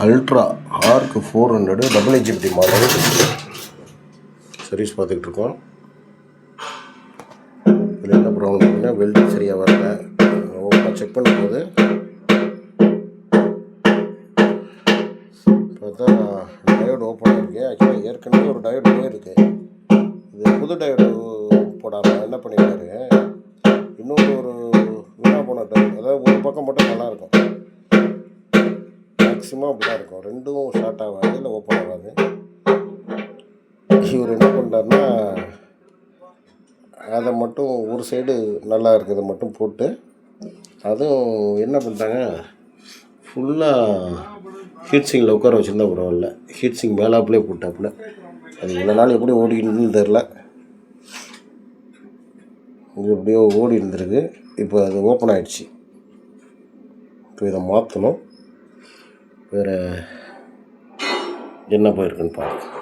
Ultra arc 400 double HFD model service பார்த்துக்கிட்டு இருக்கோம். இதில் என்ன ப்ராப்ளம் பார்த்தீங்கன்னா, வெல்டிங் சரியாக வரல. ஓப்பனாக செக் பண்ணும்போது பார்த்தா டயோடு ஓப்பன் ஆகிருக்கு. ஆக்சுவலாக ஏற்கனவே ஒரு டயோடு போயிருக்கு. இது புது டயோடு போடாமல் என்ன பண்ணியிருக்காரு, இன்னொரு ஒரு வீணாக போன டயோடு, அதாவது ஒரு பக்கம் மட்டும் நல்லாயிருக்கும், மேக்ஸிமம் அப்படி தான் இருக்கும், ரெண்டும் ஷார்ட் ஆகாது, இல்லை ஓப்பன் ஆகாது. இவர் என்ன பண்ணுறாருன்னா, அதை மட்டும் ஒரு சைடு நல்லா இருக்கிறத மட்டும் போட்டு, அதுவும் என்ன பண்ணிட்டாங்க, ஃபுல்லாக ஹீட் சிங்கில் உட்கார வச்சுருந்தா பரவாயில்ல, ஹீட் சிங் மேலாப்புலேயே போட்டாப்புல. அது இவ்வளோ நாள் எப்படி ஓடிக்கிட்டுன்னு தெரில, இது எப்படியோ ஓடி இருந்திருக்கு. இப்போ அது ஓப்பன் ஆகிடுச்சு. இப்போ இதை மாற்றணும். வேறு என்ன போயிருக்குன்னு பார்க்கலாம்.